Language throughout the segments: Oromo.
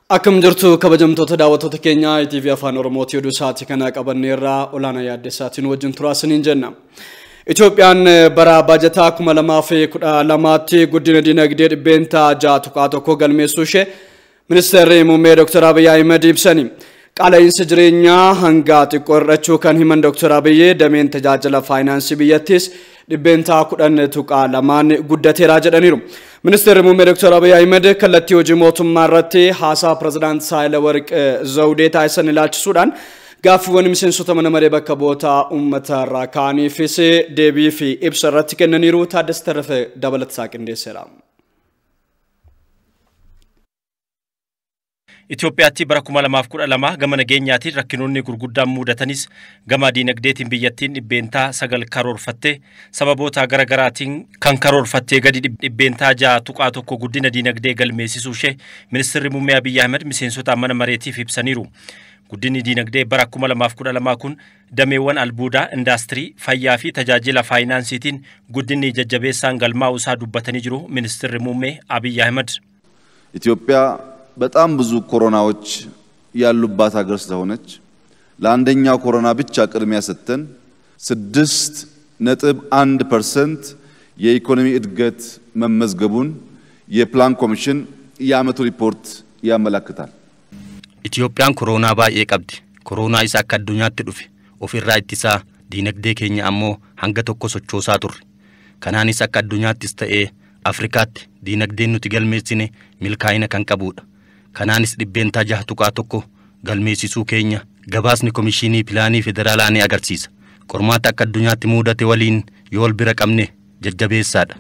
Akkam jirtu kabajamtoota daawwattoota keenya ITV Afaan Oromooti oduu sa'aatii kana qabanneerraa olaanaa yaaddessaatiin wajjin turaasaniin jenna. Itoophiyaan bara baajataa 2012tti guddina dinagdee dhibbeentaa 6.1 galmeessuu ishee Ministeerri Muummee Dr. Abiy Ahmed ibsani. Qaala'insa jireenyaa hanga xiqqoo hir'achuu kan himan Dr. Abiy dameen tajaajila faayinaansii biyyattis dhibbeentaa 10.2 guddateera jedhaniiru. Ministeerri Muummee Dr. Abiy Ahmed kallattii hojii mootummaa irratti haasaa Pireezidaant Saahilawarq Zawudee taasisan ilaalchisuudhaan gaaffiiwwan miseensota mana maree bakka bu'oota uummata irraa ka'aniifis deebii fi ibsa irratti kennaniiru. Taaddasaa Tarrafee dabalataa qindeesseera. Itoophiyaatti bara 2012 gama nageenyaatiin rakkinoonni gurguddaan mudatanis gama diinagdeetiin biyyattiin dhibbeentaa 9 karoorfatte sababoota garaagaraatiin kan karoorfattee gadi dhibbeentaa 6.1 guddina diinagdee galmeessisuu ishee Ministeerri Muummee Abiy Ahmed miseensota mana mareetiif ibsaniiru. Guddinni diinagdee bara 2012 kun dameewwan albuudaa, indaastirii, fayyaa fi tajaajila faayinaansiitiin guddinni jajjabeessaan galmaa'uu isaa dubbatanii jiru Ministeerri Muummee Abiy Ahmed. ኢትዮጵያ በጣም ብዙ ኮሮናዎች ያሉባት ሀገር ስለሆነች ለአንደኛው ኮሮና ብቻ ቅድሚያ ሰጥተን 6.1% የኢኮኖሚ እድገት መመዝገቡን የፕላን ኮሚሽን የዓመቱ ሪፖርት ያመለክታል። ኢትዮጵያን ኮሮና ባኤ ቀብዲ ኮሮና ኢሳ አካዱኛት ዱፊ ኦፊራ ኢትሳ ዲነግዴ ኬኛ አሞ ሀንገ ቶኮ ሶቾሳ ቱር ከናኒስ አካዱኛት ስተኤ አፍሪካት ዲነግዴን ኑቲ ገልሜሲኔ ሚልካይነ ከንቀቡዳ ከናኒስ ዲቤንታ ጃህቱቃ ቶኮ ገልሜሲሱ ኬኛ ገባስኒ ኮሚሽኒ ፕላኒ ፌደራላኒ አገርሲሳ ቆርማታ አካዱኛት ሙዳቴ ወሊን ዮል ቢራ ቀምኔ ጀጀቤሳዳ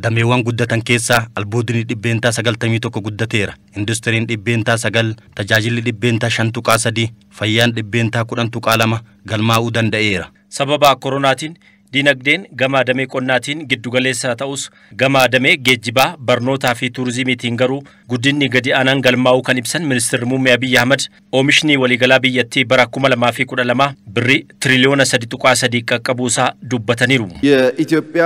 dameewwan guddatan keessa albuudni dhibbeentaa 91 guddateera. Industiriin dhibbeentaa 9, tajaajilli dhibbeentaa 5.3, fayyaan dhibbeentaa 10.2 galmaa'uu danda'eera. Sababa koronaatiin diinagdeen gama damee qonnaatiin giddugaleessa ta'us gama damee geejjibaa, barnootaa fi tuurizimiitiin garuu guddinni gadi aanaan galmaa'uu kan ibsan Ministeerri Muummee Abiy Ahmed oomishni waliigalaa biyyattii bara 2012 birrii tiriliyoona 3.3 qaqqabuusaa dubbataniiru. የኢትዮጵያ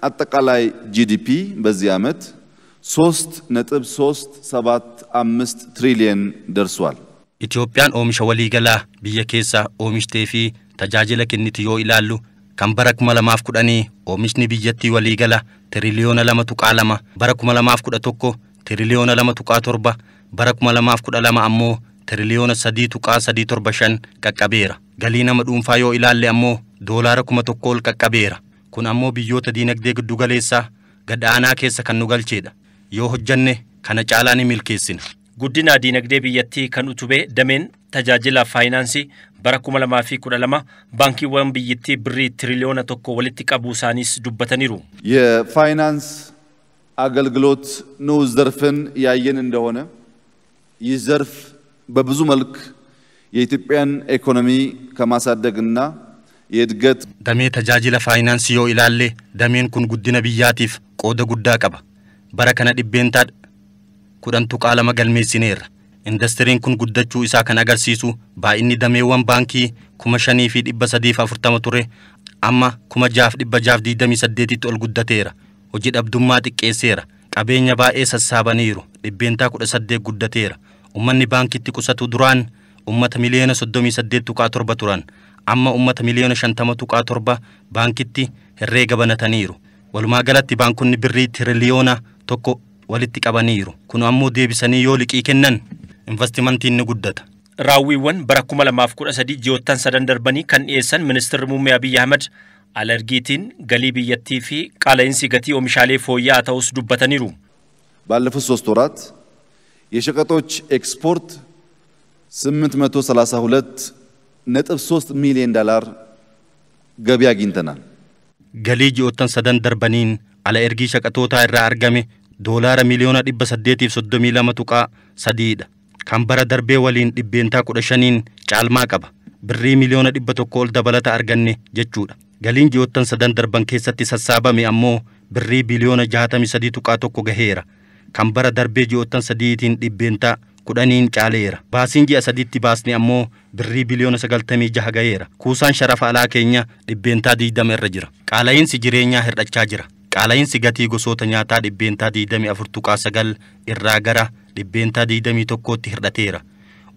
አጠቃላይ ጂዲፒ በዚህ ዓመት 3.375 ትሪሊየን ደርሷል። ኢትዮጵያን ኦሚሻ ወሊገላ ብየ ኬሳ ኦሚሽቴ ፊ ተጃጅለ ክንት ዮ ኢላሉ kan bara 2010 oomishni biyyattii waliigala tiriliyoona 2.2 bara 2011 tiriliyoona 2.7 bara 2012 ammoo tiriliyoona 3.375 qaqqabeera. Galii nama dhuunfaa yoo ilaalle ammoo doolaara 1,000 ol qaqqabeera. Kun ammoo biyyoota diinagdee giddugaleessaa gadaanaa keessa kan nu galcheedha. Yoo hojjanne kana caalaa ni milkeessina. Guddina diinagdee biyyattii kan utubee dameen tajaajila faayinaansii bara 2012 baankiiwwan biyyattii birrii tiriliyoona 1 walitti qabuu isaaniis dubbataniiru. የፋይናንስ አገልግሎት ንዑስ ዘርፍን ያየን እንደሆነ ይህ ዘርፍ በብዙ መልክ የኢትዮጵያን ኢኮኖሚ ከማሳደግና የእድገት ደሜ ተጃጅለ ፋይናንስ ዮ ኢላሌ ደሜን ኩን ጉድነ ብያቲፍ ቆደ ጉዳ ቀባ በረከነ ዲቤንታ ኩደንቱ ቃለመ ገልሜሲኔር industiriin kun guddachuu isaa kan agarsiisu baay'inni dameewwan baankii 5,340 ture amma 6,628 ol guddateera. Hojii dhabdummaa xiqqeesseera. Qabeenya baay'ee sassaabaniiru. Dhibbeentaa 18 guddateera. Ummanni baankitti qusatu duraan ummata miliyoona 38.7 turan amma ummata miliyoona 50.7 baankitti herreega banataniiru. Walumaa galatti baankonni birrii tiriliyoona 1 walitti qabaniiru. Kun ammoo deebisanii yoo liqii kennan investimentiin ni guddata. Raawwiiwwan bara 2013 ji'oottan sadan darbanii kan dhiyeessan Ministeerri Muummee Abiy Ahmed alergiitiin galii biyyattii fi qaala'insi gatii oomishaalee fooyya'aa ta'us dubbataniiru. ባለፉት 3 ወራት የሸቀጦች ኤክስፖርት 832.3 ሚሊዮን ዶላር ገቢ አግኝተናል። galii ji'oottan sadan darbaniin ala ergii shaqatootaa irraa argame doolaara miliyoona 832.3 kan bara darbee waliin dhibbeentaa 15 caalmaa qaba. Birrii miliyoona 100 ol dabalata arganne jechuudha. Galiin ji'oottan sadan darban keessatti sassaabame ammoo birrii biliyoona 63.1 gaheera. Kan bara darbee ji'oottan 3tiin dhibbeentaa 10 caaleera. Baasiin ji'a 3tti baasne ammoo birrii biliyoona 96 gaheera. Kuusaan sharafa alaa keenya dhibbeentaa 20 irra jira. Qaala'insi jireenyaa hir'achaa jira. Qaala'insi gatii gosoota nyaataa dhibbeentaa 24.9 irraa gara dhibbeentaa 21tti hir'ateera.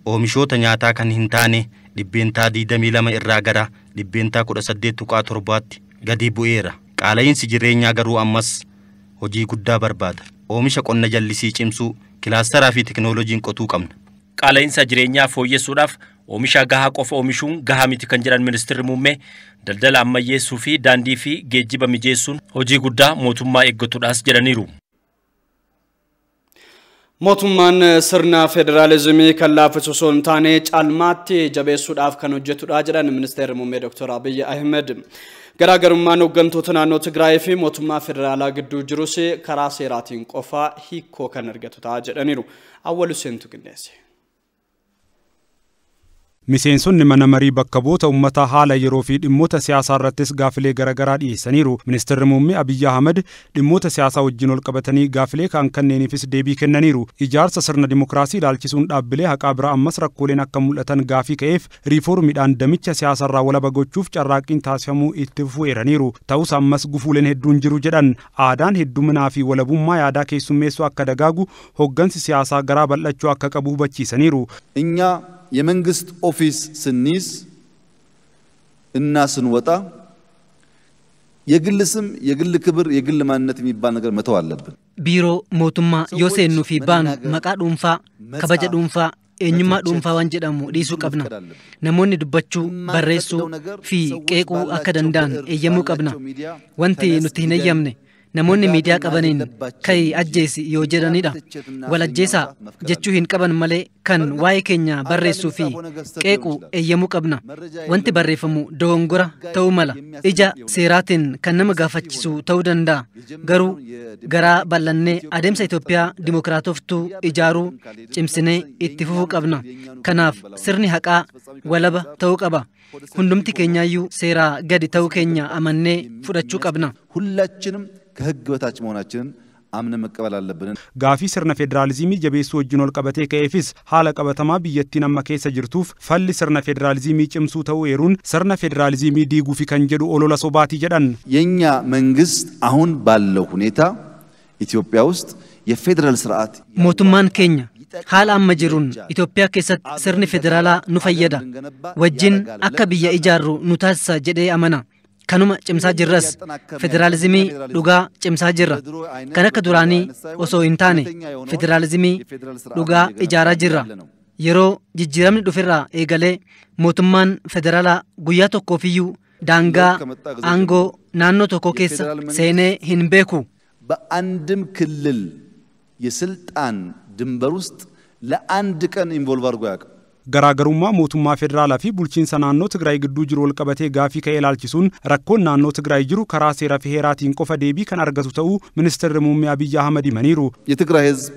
Oomishoota nyaataa kan hin taane dhibbeentaa 22 irraa gara dhibbeentaa 18.7tti gadi bu'eera. Qaala'insi jireenyaa garuu ammas hojii guddaa barbaada. Oomisha qonna jallisii cimsuu, kilaasteraa fi teknooloojiin qotuu qabna. Qaala'insa jireenyaa fooyyessuudhaaf oomisha gahaa qofa oomishuun gahaa miti kan jedhan Ministeerri Muummee daldala ammayyeessuu fi daandii fi geejjiba mijeessuun hojii guddaa mootummaa eeggatudhaas jedhaniiru. Mootummaan sirna federaalizimii kan laaffisu osoo hin taane caalmaatti jabeessuudhaaf kan hojjetudha jedhan Ministeerri Muummee Dr. Abiy Ahmed. Garaagarummaan hooggantoota naannoo Tigraay fi mootummaa federaalaa gidduu jirus karaa seeraatiin qofa hiikoo kan argatu ta'a jedhaniiru. Awwalu seentu qindeesse. Miseensonni mana marii bakka bu'oota uummataa haala yeroo fi dhimmoota siyaasaa irrattis gaafilee garaagaraa dhiyeessaniiru. Ministeerri Muummee Abiy Ahmed dhimmoota siyaasaa wajjin ol qabatanii gaafilee kanneeniifis deebii kennaniiru. Ijaarsa sirna dimokiraasii ilaalchisuun dhaabbilee haqaa bira ammas rakkooleen akka mul'atan gaafii ka'eef riifoormiidhaan damicha siyaasarraa walaba gochuuf carraaqqiin taasifamuu itti fufeeraniiru. Ta'us ammas gufuuleen hedduun jiru jedhan. Aadaan hedduminaa fi walabummaa yaadaa keessummeessuu akka dagaagu hooggansi siyaasaa garaa bal'achuu akka qabu hubachiisaniiru. የመንግስት ኦፊስ ስንይዝ እና ስንወጣ የግል ስም የግል ክብር የግል ማንነት የሚባል ነገር መተው አለብን። ቢሮ ሞቱማ ዮሴኑ ፊ ባኑ መቃ ዱንፋ ከበጀ ዱንፋ eenyummaa dhuunfaa waan jedhamu dhiisuu qabna. Namoonni dubbachuu, barreessuu fi qeequu akka danda'an eeyyamuu qabna. Wanti nuti hin eeyyamne namoonni miidiyaa qabaniin kai ajjeesi yoo jedhanidha. Wal ajjeesaa jechuu hin qaban malee kan waa'ee keenya barreessuu fi qeequu eeyyamuu qabna. Wanti barreeffamu dogongora ta'uu mala. Ija seeraatiin kan nama gaafachiisu ta'uu danda'a. Garuu garaa bal'annee adeemsa Itoophiyaa dimokiraatoftuu ijaaruu cimsinee itti fufuu qabna. Kanaaf sirni haqaa walaba ta'uu qaba. Hundumti keenyaayyuu seeraa gadi ta'uu keenya amannee fudhachuu qabna. ሁላችንም ከህግ በታች መሆናችንን አምነን መቀበል አለብን። ጋፊ ስርነ ፌዴራሊዝሚ ጀቤሱ ወጅን ol qabatee ka'eefis haala qabatamaa biyyattiin amma keessa jirtuuf falli sirna ፌዴራሊዝሚ cimsuu ta'uu eeruun sirna ፌዴራሊዝሚ diiguu fi kan jedhu olola sobaati jedhan. የኛ መንግስት አሁን ባለው ሁኔታ ኢትዮጵያ ውስጥ የፌዴራል ስርዓት mootummaan keenya haala amma jiruun Itoophiyaa keessatti sirni federaalaa nu fayyada. Wajjin akka biyya ijaarru nu taasisa jedhee amana. Kanuma cimsaa jirras federaalizimii dhugaa cimsaa jirra. Kan akka duraanii osoo hin taane federaalizimii dhugaa ijaaraa jirra. Yeroo jijjiiramni dhufirraa eegalee mootummaan federaalaa guyyaa tokkoofiyyuu daangaa aangoo naannoo tokko keessa seenee hin beeku. በአንድም ክልል የስልጣን ድንበር ውስጥ ለአንድ ቀን ኢንቮልቭ አድርጎ ያውቃል። garaagarummaa mootummaa federaalaa fi bulchiinsa naannoo Tigraay gidduu jiru ol qabatee gaafii ka'ee ilaalchisuun rakkoon naannoo Tigraay jiru karaa seera fi heeraatiin qofa deebii kan argatu ta'uu Ministeerri Muummee Abiy Ahmed himaniiru. የትግራይ ህዝብ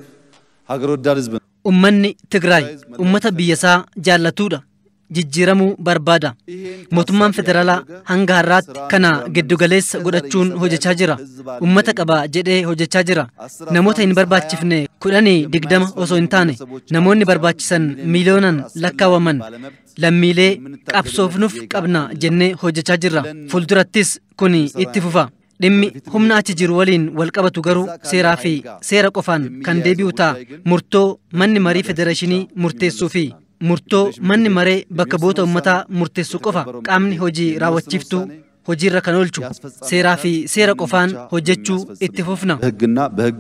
ሀገር ወዳድ ህዝብ ነው። Ummanni Tigraay ummata biyyasaa jaallatudha. Jijjiiramuu barbaada. Mootummaan federaalaa hanga har'aatti kana giddugaleessa godhachuun hojjechaa jira. Ummata qaba jedhee hojjechaa jira. Namoota hin barbaachifne 10-20 osoo hin taane namoonni barbaachisan miiliyoonan lakkaawaman lammiilee qabsoofnuuf qabna jennee hojjechaa jirra. Fuuldurattis kun itti fufa. Dhimmi humna achi jiru waliin wal qabatu garuu seeraa fi seera qofaan kan deebi'u ta'a. Murtoo manni marii federeeshinii murteessuu fi murtoo manni maree bakka bu'oota uummataa murteessu qofa qaamni hojii raawwachiiftuu hojiirra kan oolchu seeraa fi seera qofaan hojjechuu itti fufna. በህግና በህግ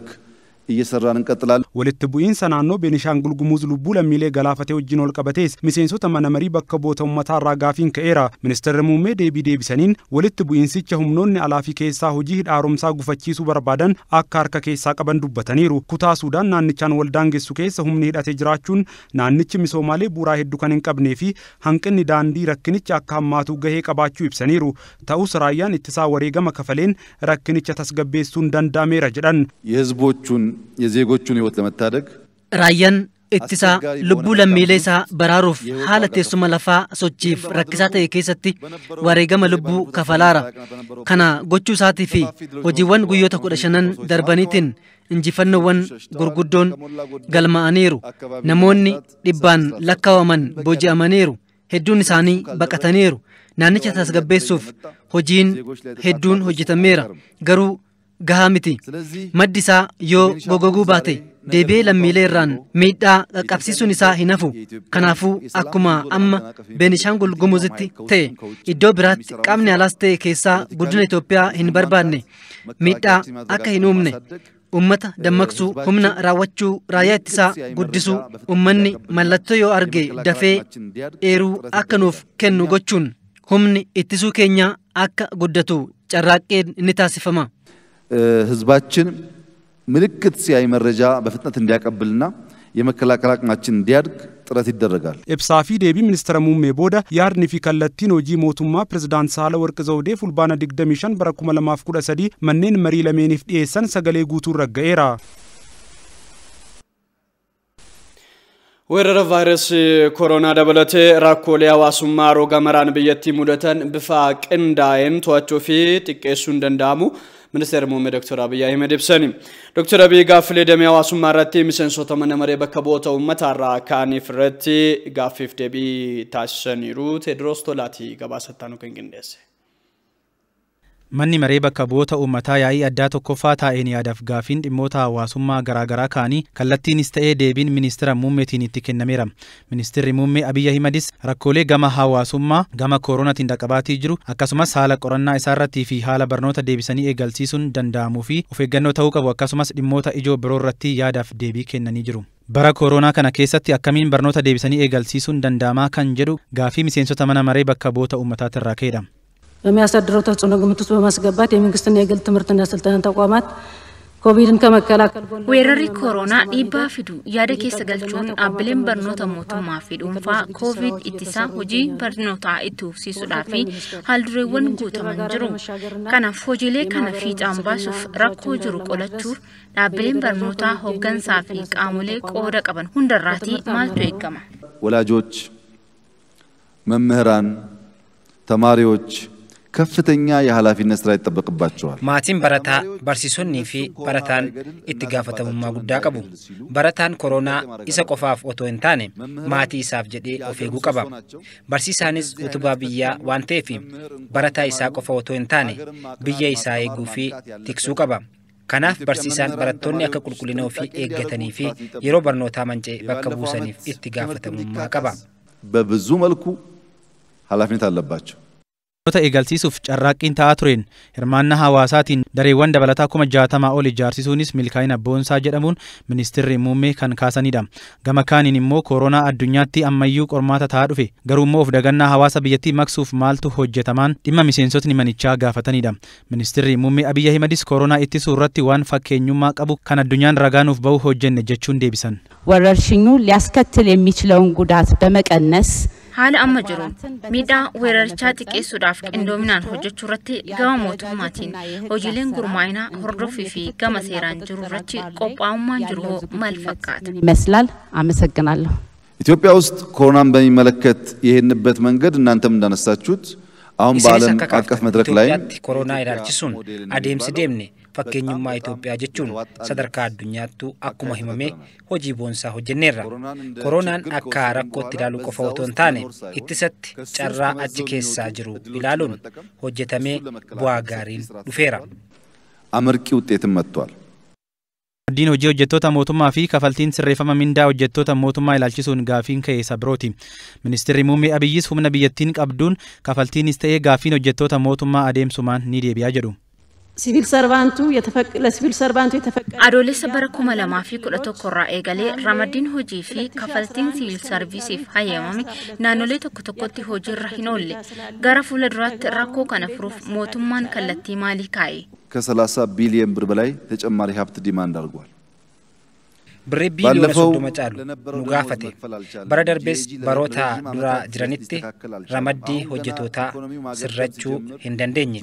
እየሰራን እንቀጥላለን። walitti bu'iinsa naannoo Beenishaangul Gumuz lubbuu lammiilee galaafatee wajjin ol qabatees miseensota mana marii bakka bu'oota uummataa irraa gaafiin ka'eera. Ministeerri Muummee deebii deebisaniin walitti bu'iinsicha humnoonni alaa fi keessaa hojii hidhaaromsaa gufachiisuu barbaadan akka harka keessaa qaban dubbataniiru. Kutaa Suudaan naannichaan wal daangessu keessa humni hidhatee jiraachuun naannichi misoomaalee bu'uuraa hedduu kan hin qabnee fi hanqinni daandii rakkinicha akka hammaatu gahee qabaachuu ibsaniiru. Ta'us raayyaan ittisaa wareegama kafaleen rakkinicha tasgabbeessuun danda'ameera jedhan. የህዝቦቹን የዜጎቹን ህይወት ለመታደግ Raayyaan ittisaa lubbuu lammiilee isaa baraaruuf haala teessuma lafaa sochiif rakkisaa ta'e keessatti wareegama lubbuu kafalaara. Kana gochuu isaatii fi hojiiwwan guyyoota 15 darbaniitiin injifannoowwan gurguddoon galmaa'aniiru. Namoonni dhibbaan lakkaawaman booji'amaniiru. Hedduun isaanii baqataniiru. Naannicha tasgabbeessuuf hojiin hedduun hojjetameera. Garuu gahaa miti. Maddi isaa yoo gogoguu baate deebi'ee lammiilee irraan miidhaa qaqqabsiisuun isaa hin hafu. Kanaafuu akkuma amma Beenishaangul Gumuzitti ta'e iddoo biraatti qaamni alaas ta'e keessaa guddina Itoophiyaa hin barbaanne miidhaa akka hin uumne ummata dammaqsuu humna raawwachuu raayyaa ittisaa guddisuu ummanni mallattoo yoo arge dafee eeruu akka nuuf kennu gochuun humni ittisuu keenya akka guddatu carraaqqeen ni taasifama. ህዝባችን ምልክት ሲያይ መረጃ በፍጥነት እንዲያቀብልና የመከላከል አቅማችን እንዲያድግ ጥረት ይደረጋል። ኢብሳፊ ዴቢ ሚኒስትር ሙሜ ቦዳ ያርኒ ፊ ከለቲን ሆጂ ሞቱማ ፕሬዝዳንት ሳህለወርቅ ዘውዴ ፉልባና ዲግደሚሻን በረኩመ ለማፍ ኩደሰዲ መኔን መሪ ለሜኒፍ ዲኤሰን ሰገሌ ጉቱ ረገኤራ weerara vaayirasii koronaa dabalatee rakkoolee hawaasummaa roga maraan biyyattii mudatan bifa qindaa'een to'achuu fi xiqqeessuun danda'amu ministeerri muummee Dr. Abiy Ahmed ibsani. Dr. Abiy gaaffilee damee hawaasummaa irratti miseensota mana maree bakka bu'oota uummataa kaaniif irratti gaaffiif deebii taasisaniiru. Teediroos Tolaatii gabaasattaan kan qindeesse. Manni maree bakka bu'oota uummataa yaa'ii addaa tokkoffaa taa'een yaadaaf gaafiin dhimmoota hawaasummaa garaagaraa kaanii kallattiinis ta'ee deebiin ministeera muummeetiin itti kennameera. Ministeerri muummee Abiy Ahmedis rakkoolee gama hawaasummaa gama koronaatiin dhaqqabaatii jiru akkasumas haala qorannaa isaarrattii fi haala barnoota deebisanii eegalsiisuun danda'amuu fi of eeggannoo ta'uu qabu akkasumas dhimmoota ijoo biroo irratti yaadaaf deebii kennanii jiru. Bara koronaa kana keessatti akkamiin barnoota deebisanii eegalsiisuun danda'amaa kan jedhu gaafii miseensota mana maree bakka bu'oota uummataa irraa ka'edha. በሚያሳድረው ተጽዕኖ ግምት ውስጥ በማስገባት የመንግስትና የግል ትምህርትና ስልጠና ተቋማት ኮቪድን ከመከላከል ጎን ወረሪ ኮሮና ዲባ ፊዱ ያደ ኬስ ገልቹን አብሌን በርኖታ ሞቱማ ፊዱንፋ ኮቪድ ኢትሳ ሆጂ በርኖታ ኢቱ ሲሱዳፊ ሀልድሬወን ጉተመን ጅሩ ከናፍ ሆጂሌ ከነፊ ጫምባሱፍ ረኮ ጅሩ ቆለቹ አብሌን በርኖታ ሆገንሳ ፊ ቃሙሌ ቆደ ቀበን ሁንደራቲ ማልቶ ይገማ ወላጆች መምህራን ተማሪዎች ከፍተኛ የኃላፊነት ስራ ይጠበቅባቸዋል። ማቲን በረታ በርሲሶኒ ፊ በረታን ኢትጋፈተሙማ ጉዳ ቀቡ በረታን ኮሮና ኢሰ ቆፋፍ ኦቶ እንታኔ ማቲ ኢሳፍ ጀዴ ኦፌጉ ቀባ በርሲሳንስ ኡቱባ ብያ ዋንቴ ፊ በረታ ኢሳ ቆፋ ኦቶ እንታኔ ብያ ኢሳ ኤጉ ፊ ቲክሱ ቀባ ከናፍ በርሲሳን በረቶኒ አከ ቁልቁሊነው ፊ ኤገተኒ ፊ የሮ በርኖታ መንጨ በከቡሰኒፍ ኢትጋፈተሙማ ቀባ በብዙ መልኩ ኃላፊነት አለባቸው።Ota eegalsiisuuf carraaqqiin ta'aa tureen hirmaannaa hawaasaatiin dareewwan dabalataa 60 ol ijaarsisuunis milkaa'ina boonsaa jedhamuun ministeerri muummee kan kaasanidha. Gama kaaniin immoo koronaa addunyaatti ammayyuu qormaata ta'aa dhufe garuu immoo of dagannaa hawaasa biyyattii maqsuuf maaltu hojjetamaan dhimma miseensotni manichaa gaafatanidha. Ministeerri muummee Abiy Ahmedis koronaa ittisuu irratti waan fakkeenyummaa qabu kan addunyaan ragaanuuf ba'u hojjenne jechuun deebisan. ወረርሽኙ ሊያስከትል የሚችለውን ጉዳት በመቀነስ haala amma jiru miidhaa weerarichaa xiqqeessuudhaaf qindoominaan hojjechuu irratti gama mootummaatiin hojiileen gurmaa'inaa hordofii fi gama seeraan jiru irratti qophaa'ummaan jiru maal fakkaata ይመስላል። አመሰግናለሁ። ኢትዮጵያ ውስጥ ኮሮናን በሚመለከት የሄድንበት መንገድ እናንተም እንዳነሳችሁት አሁን በዓለም አቀፍ መድረክ ላይ ኮሮና ይላልችሱን አዴምስ ዴምኔ fakkeenyummaa Itoophiyaa jechuun sadarkaa addunyaattu akkuma himame hojii boonsaa hojjenneerra. Koronaan akka rakkootti ilaaluu qofa otoo hin taane ittisatti carraa achi keessaa jiru ilaaluun hojjetamee bu'aa gaariin dhufeera. አመርቂ ውጤትም መጥቷል። Diin hojii hojjettoota mootummaa fi kafaltiin sirreeffama mindaa hojjettoota mootummaa ilaalchisuun gaafiin ka'e sabrooti. Ministeerri muummee Abiyyis humna biyyattiin qabduun kafaltiinis ta'ee gaafiin hojjettoota mootummaa adeemsumaan ni deebi'aa jedhu. ሲቪል ሰርቫንቱ ለሲቪል ሰርቫንቱ የተፈቀደ አዶሌሰ በረኩመ ለማፊ ቁለቶ ኮራ ኤገሌ ረመዲን ሆጂ ፊ ከፈልቲን ሲቪል ሰርቪሲፍ ሀየማሚ ናኖሌ ቶኮ ቶኮቲ ሆጂ ራሂኖሌ ጋራ ፉለድራት ራኮ ከነፍሩፍ ሞቱማን ከለቲ ማሊ ካይ ከ30 ቢሊዮን ብር በላይ ተጨማሪ ሀብት ዲማንድ አድርጓል። Birri biiliyoona 30 caalu nu gaafate bara darbees baroota dura jiranitti ramaddii hojjetootaa sirrachuu hin dandeenye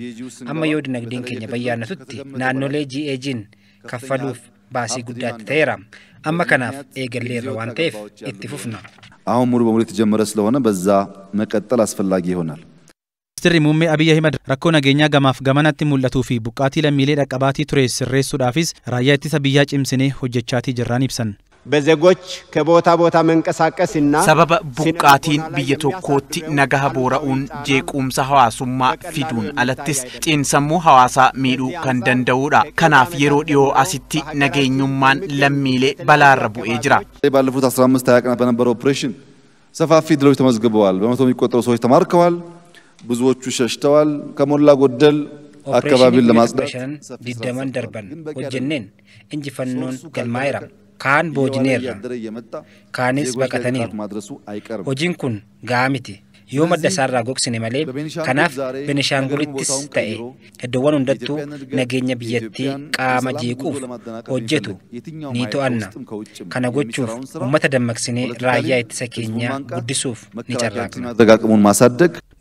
amma yoo dinagdeen keenya bayyaanatutti naannolee GAG'n kaffaluuf baasii guddaatti ta'eera amma kanaaf eegalleerra waan ta'eef itti fufna. አሁን ሙሉ በሙሉ የተጀመረ ስለሆነ በዛ መቀጠል አስፈላጊ ይሆናል። Ministeerri muummee Abiy Ahmed rakkoo nageenyaa gamaaf gamanatti mul'atuu fi buqqaatii lammiilee dhaqqabaatii ture sirreessuudhaafis raayyaa ittisa biyyaa cimsinee hojjechaatii jirraan ibsan. በዜጎች ከቦታ ቦታ መንቀሳቀስና ሰበበ ቡቃቲን ብየቶኮቲ ነጋህ ቦራኡን ጄቁምሳ ሐዋሱማ ፊዱን አለትስ ጪንሰሙ ሐዋሳ ሚዱ ከንደንደውዳ ከናፍ የሮ ዲዮ አሲቲ ነገኙማን ለሚሌ በላረቡ ኤጅራ ባለፉት 15 20 ቀናት በነበረው ኦፕሬሽን ሰፋፊ ድሎች ተመዝግበዋል። በመቶ የሚቆጠሩ ሰዎች ተማርከዋል። ብዙዎቹ ሸሽተዋል። ከሞላ ጎደል አካባቢውን ለማጽዳት ዲደመን ደርበን ወጀነን እንጂፈኑን ገልማይራ ካን ቦጅኔራ ካንስ በቀተኒር ሆጂን ኩን ጋሚቲ yoo madda sarraa gogsine malee kanaaf Benishaangulittis ta'e hedduuwwan hundattuu nageenya biyyattii qaama jeequuf hojjetu ni to'anna. Kana gochuuf uummata dammaqsinee raayyaa ittisa keenyaa guddisuuf ni carraaqna.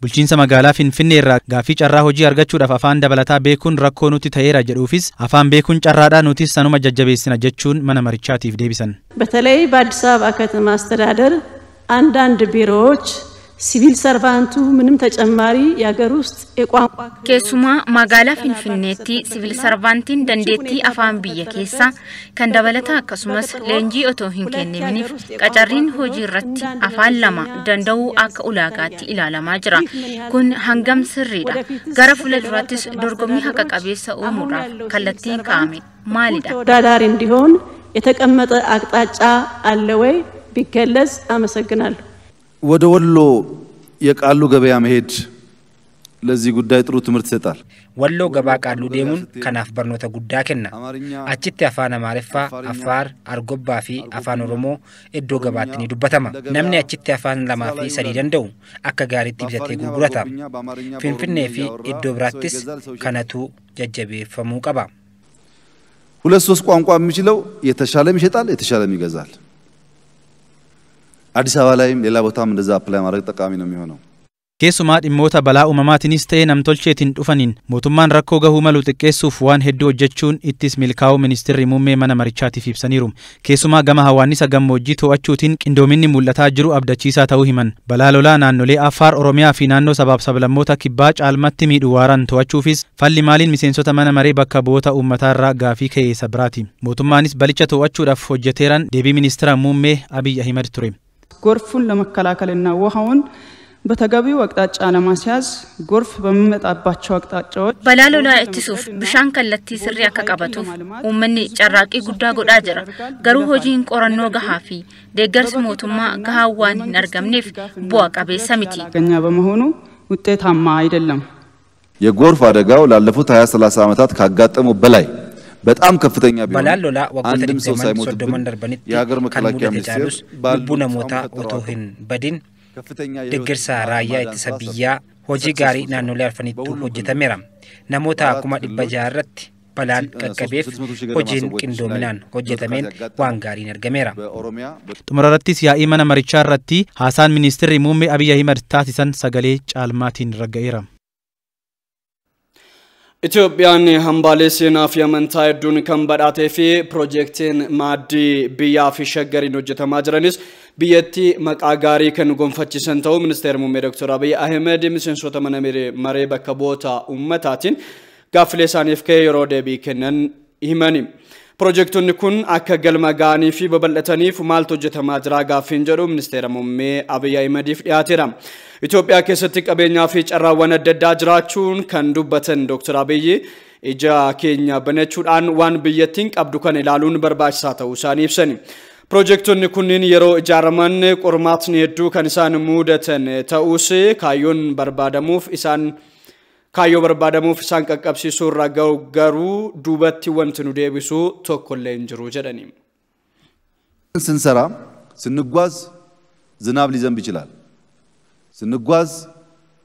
Bulchiinsa magaalaa Finfinnee irraa gaaffii carraa hojii argachuudhaaf afaan dabalataa beekuun rakkoo nuti ta'eera jedhuufis afaan beekuun carraadhaa nutis sanuma jajjabeessina jechuun mana marichaatiif deebisan. በተለይ በአዲስ አበባ ከተማ አስተዳደር አንዳንድ ቢሮዎች ሲቪል ሰርቫንቱ ምንም ተጨማሪ ያገር ውስጥ የቋንቋ ኬሱማ ማጋላ ፊንፊኔቲ ሲቪል ሰርቫንቲን ደንዴቲ አፋን ብየ ኬሳ ከንደበለታ አከሱመስ ለንጂ ኦቶ ሂንከኔሚኒፍ ቀጨሪን ሆጂ ረት አፋን ለማ ደንደው አከ ኡላጋቲ ኢላላማ ጅራ ኩን ሃንገም ስሪዳ ገረ ፉለዱራቲስ ዶርጎሚ ሀቀ ቀቤሰ ኡሙራ ከለቲን ካሜ ማሊዳ ተወዳዳሪ እንዲሆን የተቀመጠ አቅጣጫ አለ ወይ ቢገለጽ አመሰግናለሁ። ወደ ወሎ የቃሉ ገበያ መሄድ ለዚህ ጉዳይ ጥሩ ትምህርት ይሰጣል። ወሎ ገባ ቃሉ ደሙን ከናፍ በርኖተ ጉዳ ከና አቺቲ አፋን አማርፋ አፋር አርጎባፊ አፋን ኦሮሞ እዶ ገባትኒ ዱበተማ ነምኔ አቺቲ አፋን ለማፊ ሰዲ ደንደው አከ ጋሪቲ ቢዘቴ ጉጉራታ ፊንፊኔ ፊ እዶ ብራቲስ ከነቱ ጀጀቤፈሙ ቀባ ሁለት ሶስት ቋንቋ የሚችለው የተሻለም ይሸጣል የተሻለም ይገዛል። አዲስ አበባ ላይም ሌላ ቦታም እንደዛ አፕላይ ማድረግ ጠቃሚ ነው የሚሆነው። keessumaa dhimmoota balaa uumamaatiinis ta'ee namtolcheetiin dhufaniin mootummaan rakkoo gahuu malu xiqqeessuuf waan hedduu hojjechuun ittis milkaa'uu ministeerri muummee mana marichaatiif ibsaniiru. Keessumaa gama hawaannisa gammoojjii to'achuutiin qindoominni mul'ataa jiru abdachiisaa ta'uu himan. Balaa lolaa naannolee Affaar, Oromiyaa fi naannoo sabaaf sablammoota kibbaa caalmatti miidhu waaraan to'achuufis falli maaliin miseensota mana maree bakka bu'oota uummataarraa gaafii ka'eessa biraati. Mootummaanis balicha to'achuudhaaf hojjeteeran deebii ministeera muummee Abiy Ahimad ture. ጎርፉን ለመከላከልና ውሃውን በተገቢው አቅጣጫ ለማስያዝ ጎርፍ በሚመጣባቸው አቅጣጫዎች በላሎላ እትሱፍ ብሻን ከለቲ ስሪ አከቀበቱፍ ኡመኒ ጨራቂ ጉዳ ጎዳ ጀራ ገሩ ሆጂን ቆረኖ ገሃፊ ደገርስ ሞቱማ ገሃዋን ነርገምኔፍ ቦአቀቤ ሰሚቲ ገኛ በመሆኑ ውጤታማ አይደለም። የጎርፍ አደጋው ላለፉት 20 30 ዓመታት ካጋጠመው በላይ በጣም ከፍተኛ ቢሆን በላሎላ ወቅት ሶዶመን ደርበኒት የሀገር መከላከያ ሚኒስቴር ቡነ ሞታ ኦቶህን በዲን ደገርሳ ራያ የተሰብያ ሆጂ ጋሪ ናኖ ላይ አልፈኒቱ ሆጀተሜራ ነሞታ አኩማ ዲበጃረት በላን ቀቀቤፍ ሆጂን ቅንዶሚናን ሆጀተሜን ዋንጋሪ ነርገሜራ ጡመራራቲስ ያኢ መነ መሪቻራቲ ሐሳን ሚኒስትሪ ሙሜ አብይ አህመድ ታሲሰን ሰገሌ ጫልማቲን ረገኤራ ኢትዮጵያን ሀምባሌ ሴናፍ የመንታ ዱን ከንበዳቴ ፊ ፕሮጀክትን ማዲ ቢያ ፊ ሸገሪን ሆጀተማ ጅረኒስ ቢየቲ መቃጋሪ ከንጎንፈቺሰን ተው ሚኒስቴር ሙሜ ዶክተር አብይ አህመድ ሚሴንሶተ መሬ በከቦታ ኡመታቲን ጋፍሌሳኒፍ ከየሮ ደቢ ከነን ይመኒ ፕሮጀክቱን ኩን አከ ገልማ ጋኒ ፊ በበለተኒፍ ማልቶ ጀተማ ጅራ ጋፊን ጀሩ ሚኒስቴር ሙሜ አብይ አህመድ ይፍያቴራ ኢትዮጵያ ከሰት ቀበኛ ፊ ጨራ ወነደዳ ጅራቹን ከንዱበተን ዶክተር አብይ ኢጃ ኬኛ በነቹዳን ዋን ብየቲን ቀብዱ ከን ኢላሉን በርባችሳ ተውሳኒ ይፍሰኒ ፕሮጀክቱን ኩንን የሮ ጃርመን ቁርማትን የዱ ከንሳን ሙደተን ተውስ ካዮን በርባደሙፍ ኢሳን ካዮ በርባደሙፍ ኢሳን ቀቀብሲሱ ረጋገሩ ዱበቲ ወንትኑ ዴቢሱ ተኮለ እንጅሩ ጀደኒ ስንሰራ ስንጓዝ ዝናብ ሊዘንብ ይችላል። ስንጓዝ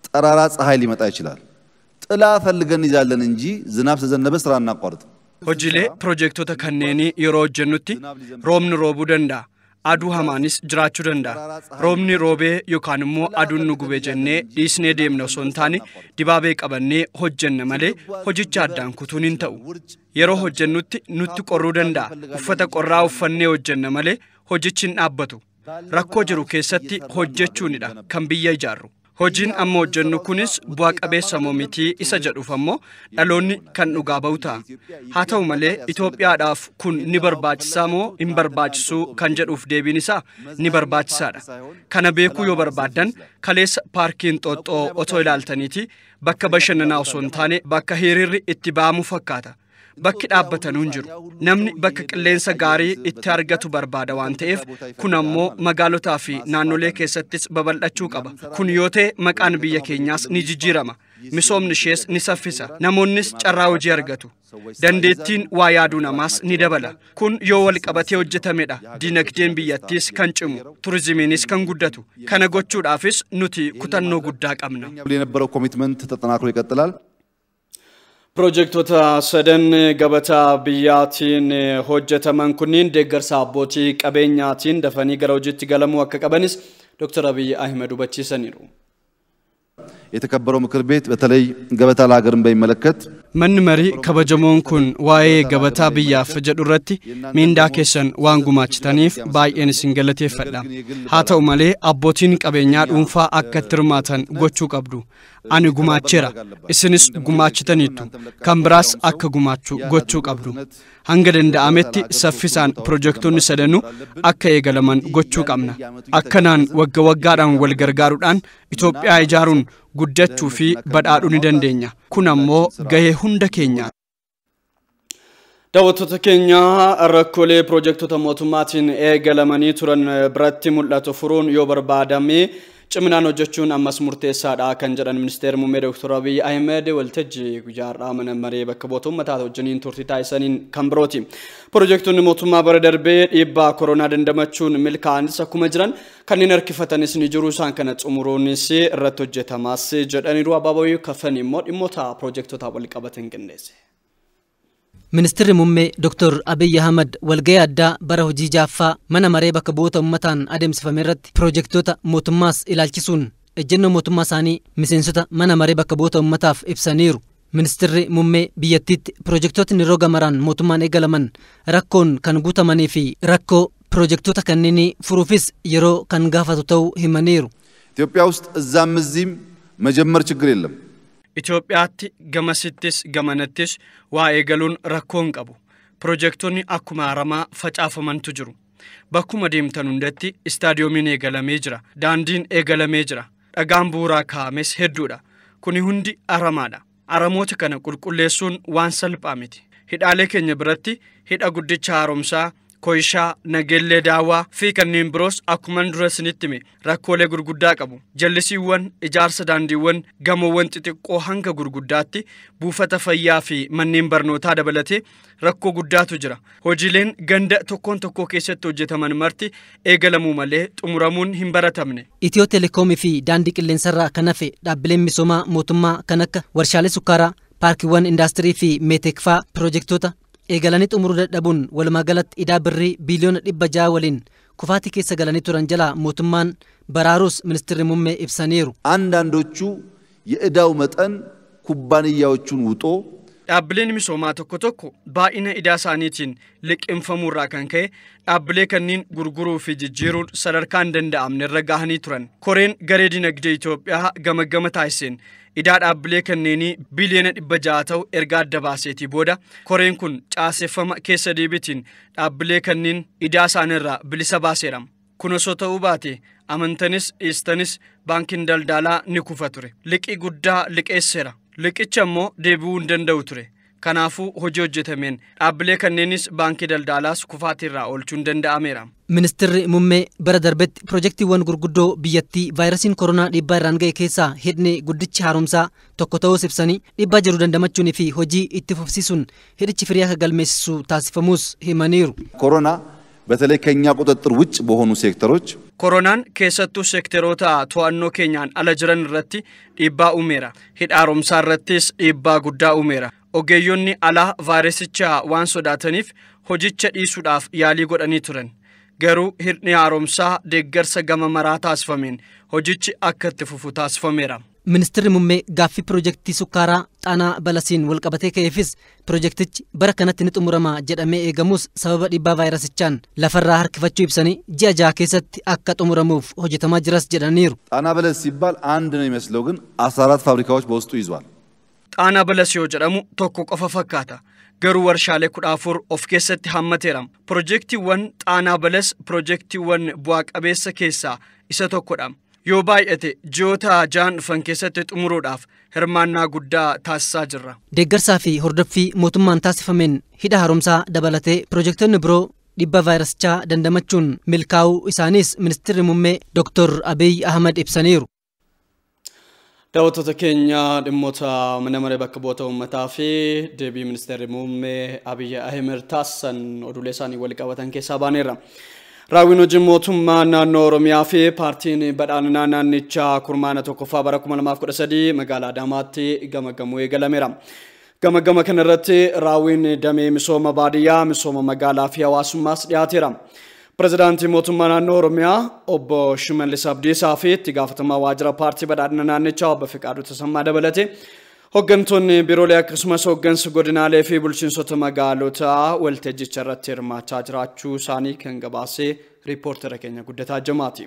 ጠራራ ፀሐይ ሊመጣ ይችላል። ጥላ ፈልገን ይዛለን እንጂ ዝናብ ተዘነበ ስራ እናቋርጥ። ሆጂሌ ፕሮጀክቱ ተከነኒ የሮ ጀኑቲ ሮምን ሮቡ ደንዳ አዱ ሃማኒስ ጅራቹ ደንዳ ሮምኒ ሮቤ ዮካንሞ አዱን ንጉቤ ጀኔ ዲስኔ ዴምነው ሶንታኒ ዲባቤ ቀበኔ ሆጀነ መሌ ሆጂቻ አዳን ኩቱኒን ተው የሮ ሆጀኑቲ ኑቲ ቆሩ ደንዳ ኡፈተ ቆራ ኡፈኔ ሆጀነ መሌ ሆጂችን አበቱ rakkoo jiru keessatti hojjechuunidha kan biyya ijaaru Hojiin amma hojjennu kunis bu'a qabeessa miti isa jedhuuf ammoo dhaloonni kan dhugaa ba'u ta'a. Haa ta'u malee Itoophiyaadhaaf kun ni barbaachisaa moo hin barbaachisu kan jedhuuf deebiin isaa ni barbaachisaadha. Kana beekuu yoo barbaaddan kaleessa paarkiin Xooxxoo otoo ilaaltaniiti bakka bashannanaa osoo hin taane bakka hiriirri itti ba'amu fakkaata. Bakki dhaabbatanuu hin jiru. Namni bakka qilleensa gaarii itti argatu barbaada waan ta'eef kun ammoo magaalotaa fi naannolee keessattis babal'achuu qaba. Kun yoo ta'e maqaan biyya keenyaas ni jijjiirama. Misoomni ishees ni saffisa. Namoonnis carraa hojii argatu. Dandeettiin waa yaaduu namaas ni dabala. Kun yoo wal qabatee hojjetamedha. Dinagdeen biyyattiis kan cimu, turizimiinis kan guddatu. Kana gochuudhaafis nuti kutannoo guddaa qabna. የነበረው ኮሚትመንት ተጠናክሮ ይቀጥላል። Projektoota sadan gabataa biyyaatiin hojjetaman kunniin deeggarsa abbootii qabeenyaatiin dafanii gara hojiitti galamuu akka qabanis Dr. Abiy Ahmed hubachiisaniiru. የተከበረው ምክር ቤት በተለይ ገበታ ለሀገርን በሚመለከት Man marii kabajamoon kun waa'ee gabataa biyyaaf jedhu irratti miindaa keessan waan gumaachitaniif baay'een isin galateeffadha. Haa ta'u malee abbootiin qabeenyaa dhuunfaa akka itti hirmaatan gochuu qabdu. Ani gumaacheera, isinis gumaachitaniittu. Kan biraas akka gumaachu gochuu qabdu. Hanga danda'ametti saffisaan projektoonni sadanuu akka eegalaman gochuu qabna. Akkanaan wagga waggaadhaan wal gargaaruudhaan Itoophiyaa ijaaruun guddachuu fi badhaadhuu ni dandeenya. Kun ammoo gahee hunda keenya. Daawwattoota keenya rakkoolee projektoota mootummaatiin eegalamanii turan biratti mul'atu furuun yoo barbaadame ciminaan hojjechuun ammas murteessaadha kan jedhan ministeerri muummee Dr. Abiy Ahmed waltajjii guyyaarraa mana maree bakka bu'oota uummataa wajjiniin turtii taasisaniin kan birooti. Projektoonni mootummaa bara darbee dhiibbaa koronaa dandamachuun milkaa'anis akkuma jiran kanneen harkifatanis ni jiru isaan kana xumuruunis irratti hojjetamaas jedhaniiru. Abaaboo Kafanii immoo dhimmoota projektoota wal qabatan qindeesse. Ministeerri muummee Dr. Abiy Ahmed walgahii addaa bara hojii jaaffaa mana maree bakka bu'oota uummataan adeemsifame irratti projektoota mootummaas ilaalchisuun ejjennoo mootummaa isaanii miseensota mana maree bakka bu'oota uummataaf ibsaniiru. Ministeerri muummee biyyattiitti projektootni yeroo gamaraan mootummaan eegalaman rakkoon kan guutamanii fi rakkoo projektoota kanneen furuufis yeroo kan gaafatu ta'uu himaniiru. ኢትዮጵያ ውስጥ እዛም እዚህም መጀመር ችግር የለም። Itoophiyaatti gamasittis gamanattis waa eegaluun rakkoon qabu. Projektoonni akkuma aramaa facaafamantu jiru. Bakkuma deemtan hundatti istaadiyoomiin eegalamee jira. Daandiin eegalamee jira. Dhagaan bu'uuraa kaa'ames hedduudha. Kuni hundi aramaadha. Aramoota kana qulqulleessuun waan salphaa miti. Hidhaalee keenya biratti hidha guddicha haaromsaa Koishaa, Nageellee Daawwaa fi kanneen biroos akkuma dura isinitti hime rakkoolee gurguddaa qabu. Jallisiiwwan, ijaarsa daandiiwwan, gamoowwan xixiqqoo hanga gurguddaatti buufata fayyaa fi manneen barnootaa dabalatee rakkoo guddaatu jira. Hojiileen ganda tokkoon tokkoo keessatti hojjetaman marti eegalamuu malee xumuramuun hin baratamne. Itiyoo Telekoomii fi daandii qilleensarraa kan hafe dhaabbileen misoomaa mootummaa kan akka warshaalee sukkaaraa, paarkiiwwan indaastirii fi meetekfaa projektoota eegalanii xumuruu dadhabuun walumaa galatti idaa birrii biiliyoona 600 waliin kufaatii keessa galanii turan jala mootummaan baraaruus ministeerri muummee ibsaniiru. አንዳንዶቹ የዕዳው መጠን ኩባንያዎቹን ውጦ dhaabbileen misoomaa tokko baay'ina idaa isaaniitiin liqimfamuurraa kan ka'e dhaabbilee kanneen gurguruu fi jijjiiruun sadarkaa hin danda'amne irra gahanii turan. Koreen garee dinagdee Itoophiyaa gama taasiseen idaa dhaabbilee kanneenii biiliyoona 600 ta'u erga adda baaseetii booda koreen kun caaseffama keessa deebitiin dhaabbilee kanneen idaa isaaniirraa bilisa baaseera. Kun osoo ta'uu baate amantanis dhiistanis baankiin daldalaa ni kufa ture. Liqii guddaa liqeesseera. Liqicha immoo deebi'uu hin danda'u ture. Kanaafuu hojii hojjetameen dhaabbilee kanneenis baankii daldalaas kufaatirraa oolchuun danda'ameera. Ministeerri muummee bara darbetti projektiiwwan gurguddoo biyyattii vaayirasiin koronaa dhiibbaa irraan ga'e keessaa hidhni guddichi haaromsaa tokko ta'uu ibsanii dhiibbaa jiru dandamachuunii fi hojii itti fufsiisuun hidhichi firii akka galmeessisu taasifamuus himaniiru. ኮሮና በተለይ ከኛ ቁጥጥር ውጭ በሆኑ ሴክተሮች ኮሮናን keessattu seekteroota to'annoo keenyaan ala jiran irratti dhiibbaa uumeera. Hidha haaromsaa irrattis dhiibbaa guddaa uumeera. Ogeeyyonni alaa vaayirasicha waan sodaataniif hojicha dhiisuudhaaf yaalii godhanii turan. garuu hirni haaromsaa deeggarsa gama maraa taasifameen hojichi akka itti fufu taasifameera. Ministeerri muummee gaaffii piroojeektii sukkaaraa Xaanaa Balasiin walqabatee ka'eefis piroojeektichi bara kanatti ni xumurama jedhamee eegamus sababa dhiibbaa vaayirasichaan lafarraa harkifachuu ibsanii ji'a 6 keessatti akka xumuramuuf hojjetamaa jiras jedhaniiru. ጣና በለስ ሲባል አንድ ነው የሚመስለው ግን 14 ፋብሪካዎች በውስጡ ይዟል። ጣና በለስ yoo jedhamu tokko qofa fakkaata. garuu warshaalee 14 of keessatti hammateera. Piroojeektiiwwan Xaanaa Balas piroojeektiiwwan bu'aa qabeessa keessaa isa tokkodha. yoo baay'ate ji'oota 6 dhufan keessatti xumuruudhaaf hirmaannaa guddaa taasisaa jirra. Deeggarsaa fi hordoffii mootummaan taasifameen hidha haaromsaa dabalatee piroojeektonni biroo dhibba vaayirasichaa dandamachuun milkaa'uu isaaniis ministeerri muummee Dr. Abiy Ahmed ibsaniiru. Daawwattoota keenya dhimmoota mana maree bakka bu'oota uummataa fi deebii ministeerri muummee Abiy Ahmed taasisan oduulee isaanii wal qabatan keessaa baaneerra. Raawwiin hojii mootummaa naannoo Oromiyaa fi paartiin badhaadhinaa naannichaa kurmaana tokkoffaa bara 2013 magaalaa Adaamaatti gamagamuu eegalameera. Gamagama kanarratti raawwiin damee misooma baadiyyaa, misooma magaalaa fi hawaasummaas dhiyaateera. Pireezidaantii mootummaa naannoo Oromiyaa obbo Shimallis Abdiisaa fi itti gaafatamaa waajjira paartii badhaadhina naannichaa obbo Fiqaaduu Tasammaa dabalatee hooggantoonni biiroolee akkasumas hooggansa godinaalee fi bulchiinsota magaalotaa waltajjicha irratti hirmaachaa jiraachuu isaanii kan gabaasee riippoortera keenya Guddataa Jamaati.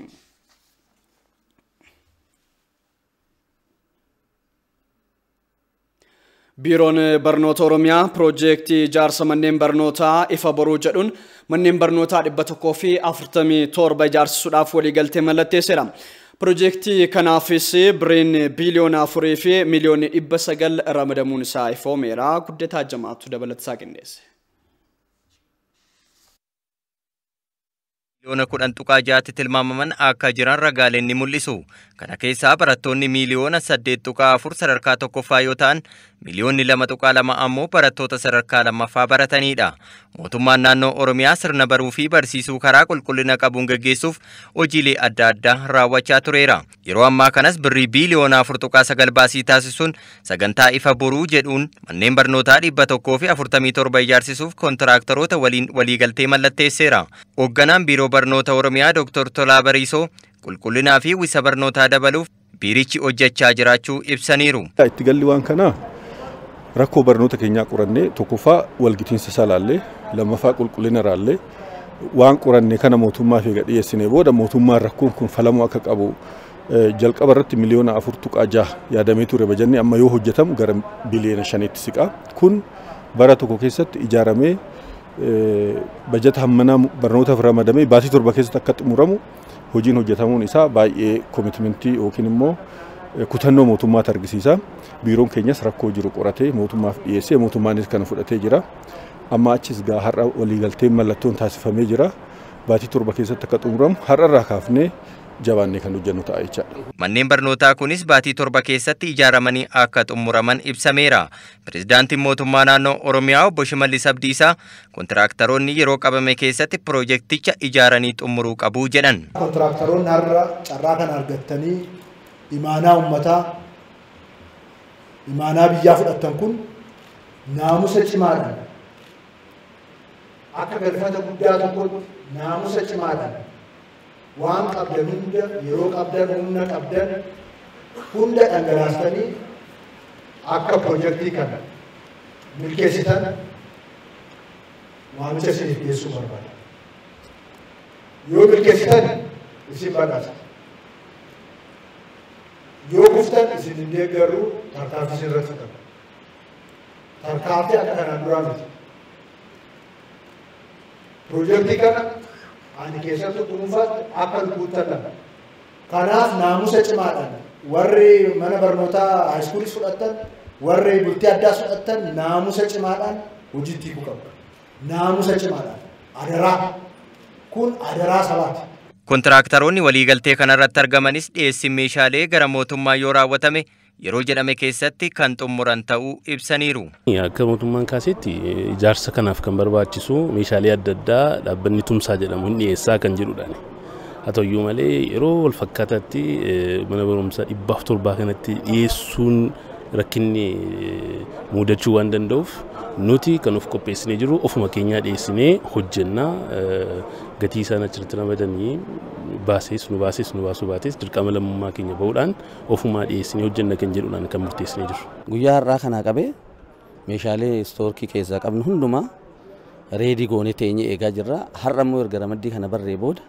Biiroon barnoota Oromiyaa piroojeektii ijaarsa manneen barnootaa ifa boruu jedhuun manneen barnootaa 147 ijaarsisuudhaaf waliigaltee mallatteesseera. Piroojeektii kanaafis biriin biliyoona 4 fi miliyoona 900 ramadamuun isaa ifoomeera. Guddataa Jamaatu dabalatasaa qindeesse. Miliyoona 10.6 tilmaamaman akka jiran ragaaleen ni mul'isu. Kana keessaa barattoonni miliyoona 8.4 sadarkaa tokkoffaa yoo ta'an, miliyoonni 2.2 ammoo barattoota sadarkaa lammaffaa baratanidha. Mootummaan naannoo Oromiyaa sirna baruu fi barsiisuu karaa qulqullina qabuun gaggeessuuf hojiilee adda addaa raawwachaa tureera. Yeroo ammaa kanas birrii biliyoona 4.9 baasii taasisuun sagantaa ifa boruu jedhuun manneen barnootaa 147 ijaarsisuuf kontiraaktaroota waliin waliigaltee mallatteesseera. Hoogganaan biiroo barnoota Oromiyaa Dr. Tolaa Bariisoo qulqullinaa fi wisa barnootaa dabaluuf biirichi hojjechaa jiraachuu ibsaniiru. Itti galli waan kanaa rakkoo barnoota keenyaa qorannee tokkoffaa walgitiinsa isaa laallee lammaffaa qulqullina raallee waan qorannee kana mootummaa fi gadhiyeessinee booda mootummaan rakkoon kun falamuu akka qabu jalqaba irratti miliyoona 4.6 yaadamee ture bajanni amma yoo hojjetamu gara biliyoona 5tti siqa. Kun bara tokko keessatti ijaaramee bajata hammanaa barnootaaf ramadamee baatii 7 keessatti akka xumuramu hojiin hojjetamuun isaa baay'ee komitmentii yookiin immoo kutannoo mootummaatti argisiisa. Biiroon keenyas rakkoo jiru qoratee mootummaaf dhiyeessee mootummaanis kana fudhatee jira. Amma achis gaa har'a waliigalteen mallattoon taasifamee jira. Baatii 7 keessatti akka xumuramu har'arraa kaafnee jabaannee kan hojjennu ta'a jechaadha. Manneen barnootaa kunis baatii 7 keessatti ijaaramanii akka xumuraman ibsameera. Pireezidaantiin mootummaa naannoo Oromiyaa obbo Shimallis Abdiisaa kontiraaktaroonni yeroo qabame keessatti piroojeekticha ijaaranii xumuruu qabu jedhan. Kontiraaktaroonni har'a carraa kana argatanii imaanaa uummataa imaanaa biyyaa fudhatan kun naamusa cimaadhaan akka galfata guddaa tokkotti naamusa cimaadhaan waan qabdan hunda yeroo qabdan humna qabdan hunda dhangalaastanii akka piroojeektii kana milkeessitan waamicha isiniif dhiyeessuu barbaada. Yoo milkeessitan isin badhaasa. Yoo kuftan isin hin deeggarru tarkaanfii isin irratti fudhata. Tarkaanfii akka kanaan duraa miti. Piroojeektii kana ani keessattuu dhuunfaatti akka lubbuuttan lama. Kanaaf naamusa cimaadhaan warri mana barnootaa haayiskuulis fudhattan, warri bultii addaas fudhattan naamusa cimaadhaan hojiitti hiikuu qabu. Naamusa cimaadhaan adaraa kun adaraa sabaati. Kontiraaktaroonni waliigaltee kanarratti argamanis dhiyeessiin meeshaalee gara mootummaa yoo raawwatame yeroo jedhame keessatti kan xumuran ta'uu ibsaniiru. Akka mootummaan kaasetti ijaarsa kanaaf kan barbaachisu meeshaalee adda addaa dhaabbanni tumsaa jedhamu hin dhiyeessaa kan jedhudha. Haa ta'uyyuu malee yeroo wal fakkaataatti mana barumsaa 107 kanatti dhiyeessuun rakkinni mudachuu waan danda'uuf nuti kan of qopheessinee jiru ofuma keenyaa dhiyeessinee hojjennaa gatii isaan achirratti ramadanii nu baasuu baates dirqama lammummaa keenya bahuudhaan ofumaa dhiyeessinee hojjenna kan jedhuudhaan kan murteessinee jiru. Guyyaa har'aa kanaa qabee meeshaalee istoorkii keessaa qabnu hundumaa reedii goonee teenyee eegaa jirra. Har'a immoo erga ramaddii kana barree booda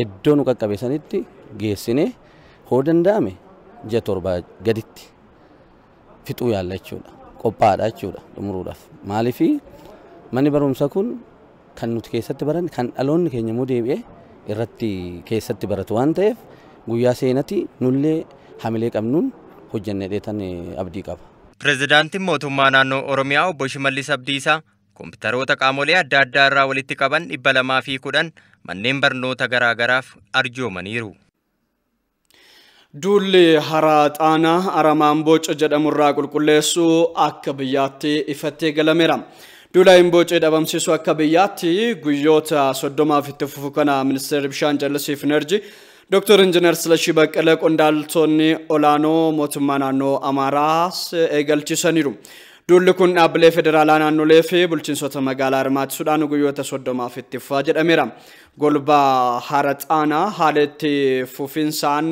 iddoo nu qaqqabe sanitti geessinee hoo danda'ame ji'a 7 gaditti fixuu yaalla jechuudha. Qophaa'aadha jechuudha xumuruudhaaf. Maaliif manni barumsaa kun kan nuti keessatti baranne kan dhaloonni keenya immoo deebi'ee irratti keessatti baratu waan ta'eef guyyaa seenati nullee hamilee qabnuun hojjennee dheetan abdii qaba. Pireezidaantiin mootummaa naannoo Oromiyaa obbo Shimallis Abdiisaa kompiitaroota qaamolee adda addaa irraa walitti qaban 210 manneen barnoota garaagaraaf arjoomaniiru. Duulli haraa xaanaa aramaan boca jedhamurraa qulqulleessuu akka biyyaatti ifattee galameera. Duula boca dhabamsiisuu akka biyyaatti guyyoota 30 itti fufu kana ministeerri bishaan jallisii fi enerjii Dr. Injiinar Silashii Baqqalee qondaaltonni olaanoo mootummaa naannoo Amaaraas eegalchiisaniiru. Duulli kun dhaabbilee federaalaa naannolee fi bulchiinsota magaalaa hirmaachisuudhaan guyyoota 30 itti fufaa jedhameera. Golbaa hara xaanaa haala itti fufinsaan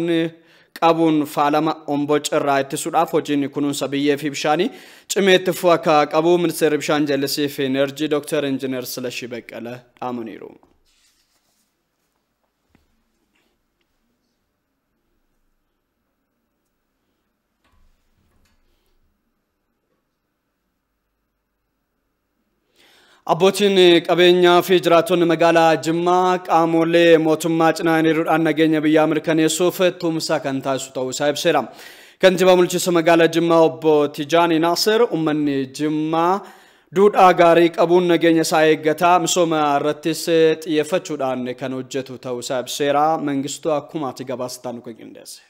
qabuun faalama omboca irraa ittisuudhaaf hojiin kunuunsa biyyee fi bishaanii cimee itti fufuu akka qabu ministeerri bishaan jallisii fi enerjii Dr. Injiinar Silashii Baqqalee dhaamaniiru. Abbootiin qabeenyaa fi jiraattonni magaalaa Jimmaa qaamolee mootummaa cinaa hiriiruudhaan nageenya biyyaa mirkaneessuuf tumsa kan taasisu ta'uu isaa ibseera. Kantiibaa bulchiinsa magaalaa Jimmaa obbo Tijaanii Naasir uummanni Jimmaa duudhaa gaarii qabuun nageenya isaa eeggataa misooma irrattis xiyyeeffachuudhaan kan hojjetu ta'uu isaa ibseera. Mangistuu akkumaatti gabaasaan nu qindeesse.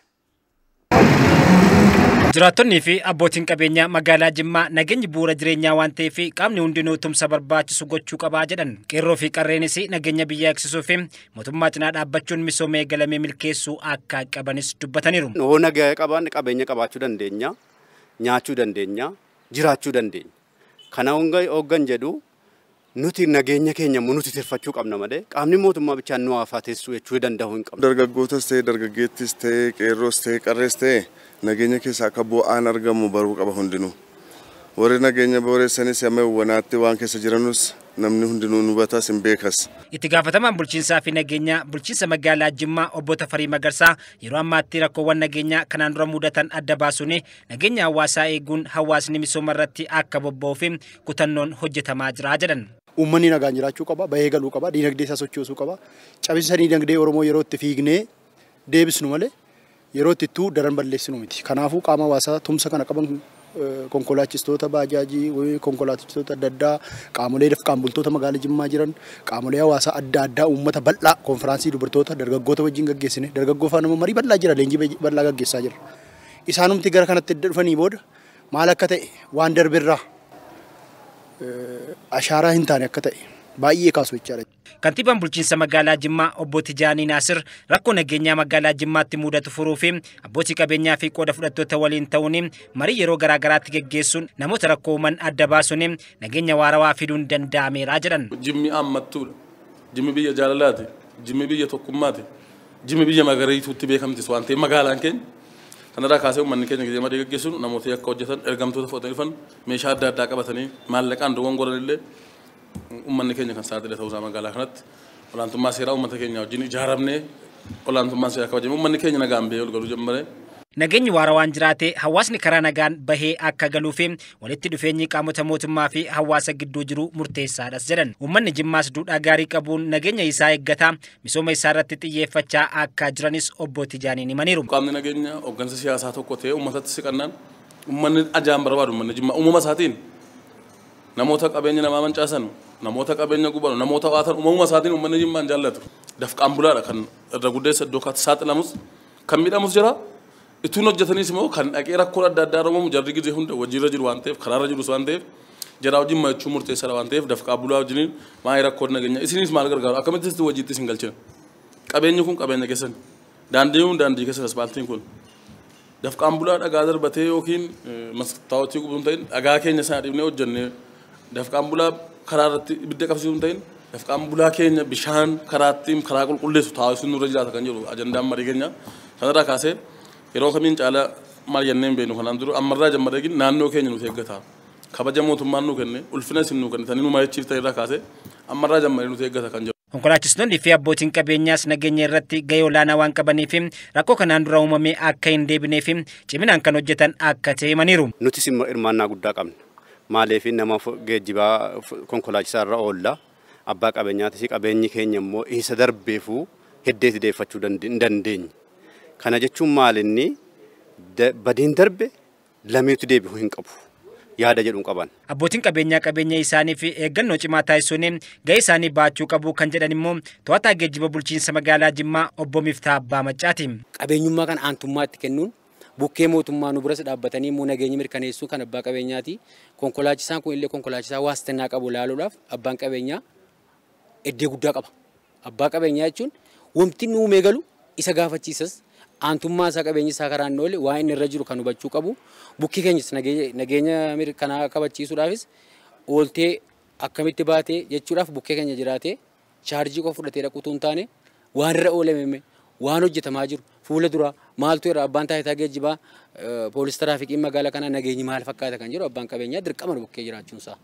Jiraattonnii fi abbootiin qabeenyaa magaalaa Jimmaa nageenyi bu'uura jireenyaa waan ta'eef qaamni hundinuu tumsa barbaachisu gochuu qabaa jedhan. Qeerroo fi qarreenis nageenya biyyaa eegsisuu fi mootummaa cinaa dhaabbachuun misooma eegalamee milkeessuu akka qabanis dubbataniiru. Hoo nagaa qaban qabeenya qabaachuu dandeenya, nyaachuu dandeenya, jiraachuu dandeenya. Kana hoggan jedhu nuti nageenya keenya nuti tirfachuu qabna malee qaamni mootummaa bichaan nu haafateessuu jechuu danda'u hin qabnu. Dargaggootas ta'e dargaggeettis ta'e qeerroos ta'e qarrees ta'e nageenya keessaa akka bu'aan argamu baruu qaba hundinuu. Warri nageenya booressanis amma wanaatti waan keessa jiranus namni hundinuu hubatas hin beekas. Itti gaafatamaan bulchiinsaa fi nageenya bulchiinsa magaalaa Jimmaa obbo Tafarii Magarsaa yeroo ammaatti rakkoowwan nageenyaa kanaan dura mudatan adda baasuun nageenya hawaasaa eeguun hawaasni misooma irratti akka bobba'uuf kutannoon hojjetamaa jira jedhan. Uummanni nagaan jiraachuu qaba, bahee galuu qaba, diinagdee isaa sochoosuu qaba. Cabinsa diinagdee Oromoo yeroo itti fiignee deebisnu malee yeroo itti ittuu daran balleessinu miti. Kanaafuu qaama hawaasaa tumsa kana qaban konkolaachistoota baajaajii, konkolaachistoota adda addaa, qaamolee dafqaan bultoota magaalaa Jimmaa jiran, qaamolee hawaasaa adda addaa uummata bal'aa konfiraansii dubartoota dargaggoota wajjin gaggeessine. Dargaggoo faana marii bal'aa jira, leenjii bal'aa gaggeessaa jira. Isaanumti gara kanatti dhufanii booda maal akka ta'e waan darbirraa ashaaraa hin taane akka ta'e baay'ee kaasuu jechaadha. Kantiibaan bulchiinsa magaalaa Jimmaa obbo Tijaanii Naasir rakkoo nageenyaa magaalaa Jimmaatti mudatu furuu fi abbootii qabeenyaa fi qooda fudhattoota waliin ta'uun marii yeroo garaagaraatti geggeessuun namoota rakkoo uuman adda baasuun nageenya waarawaa fiduun danda'ameera jedhan. Jimmi ammattuudha. Jimmi biyya jaalalaati. Jimmi biyya tokkummaati. Jimmi biyya magariituutti beekamtis waan ta'eef magaalaan keenya kanarraa kaasee uummanni keenya gizee marii geggeessuun namoota yakka hojjetan ergamtoota fudhatanii dhufan meeshaa adda addaa qabatanii maallaqaan dogoon godhan illee uummanni keenya kan saaxile ta'uusaa magaalaa kanatti olaantummaa seeraa uummata keenya wajjin ijaaramnee olaantummaan seeraa kabajame uummanni keenya nagaan bahee ol galuu jalqabee. Nageenyi waarawaan jiraate hawaasni karaa nagaan bahee akka galuu fi walitti dhufeenyi qaamota mootummaa fi hawaasa gidduu jiru murteessaadhas jedhan. Uummanni Jimmaas duudhaa gaarii qabuun nageenya isaa eeggataa misooma isaa irratti xiyyeeffachaa akka jiranis obbo Tijaaniin himaniiru. Qaamni nageenya hooggansa siyaasaa tokko ta'ee uummatatti siqannaan uummanni ajaan barbaadu uummanni Jimmaa uumama isaatiin namoota qabeenya namaa mancaasan namoota qabeenya gubanu namoota waatan uumama isaatiin uummanni Jimmaan jaallatu dafqaan bulaadha kan irra guddeessa iddoo kaatti saaxilamus kan miidhamus jira. Ituun hojjetanis immoo kan dhaqee rakkoo adda addaa uumamu jarri gizee hunda hojiirra jiru waan ta'eef karaarra jirus waan ta'eef jaraa wajjin mari'achuu murteessaadha waan ta'eef dafqaa bulaa wajjiniin maayii rakkoo nageenya isinis maal gargaaru akkamittis hojiitti isin galchina qabeenyi kun qabeenya keessan daandii keessa asfaaltiin kun dafqaan bulaa dhagaa darbatee yookiin mastaawwatii gubuun ta'in dhagaa keenya sana dhibnee hojjennee dafqaan bulaa karaa irratti ibidda qabsiisuu hin ta'in dafqaan bulaa keenya bishaan karaattiin karaa qulqulleessu taasisuu nurra jiraata kan jedhu ajandaan marii keenya kanarraa kaasee yeroo kamiin caalaa maal jennee hin beeknu kanaan dura ammarraa jammadeegin naannoo keenya nuti eeggata kabaja mootummaan nu kenne ulfina isin nu kennitanii nu maayichiif ta'e irraa kaasee ammarraa jammadee nuti eeggata kan jedhu. Konkolaachisonni fi abbootiin qabeenyaas nageenya irratti gahee olaanaa waan qabaniif rakkoo kanaan dura uumamee akka hin deebineef ciminaan kan hojjetan akka ta'e himaniiru. Nutis hirmaannaa guddaa qabna. Maaliif nama geejjibaa konkolaachisaa irra oolla. Abbaa qabeenyaatis qabeenyi keenya immoo isa darbeefuu heddeetti deeffachuu hin dandeenye. Kana jechuun maalinni badiin darbe lameetu deebi'uu hin qabu. Yaada jedhuun qaban. Abbootiin qabeenyaa qabeenya isaanii fi eeggannoo cimaa taasisuun gahee isaanii baachuu qabu kan jedhan immoo to'ataa geejjiba bulchiinsa magaalaa Jimmaa obbo Miftaa Abbaa Maccaati. Qabeenyummaa kan aantummaatti kennuun bukkee mootummaa nu biras dhaabbatanii immoo nageenya mirkaneessuu kan abbaa qabeenyaati. Konkolaachisaan kun illee konkolaachisaa waastannaa qabu ilaaluudhaaf abbaan qabeenyaa eddee guddaa qaba. Abbaa qabeenyaa jechuun wanti nu uumee galu isa gaafachiisas aantummaa isaa qabeenyi isaa karaan oole waa inni irra jiru kan hubachuu qabu. Bukkee keenyas nageenya mirkanaa kabachiisuudhaafis ooltee akkamitti baatee jechuudhaaf bukkee keenya jiraatee chaarjii qofa fudhatee dhaquutu hin taane waan irra oolame waan hojjetamaa jiru fuula dura maaltu irra abbaan taayitaa geejjibaa poolis tiraafikii magaalaa kana nageenyi maal fakkaata kan jedhu abbaan qabeenyaa dirqama bukkee jiraachuunsaa.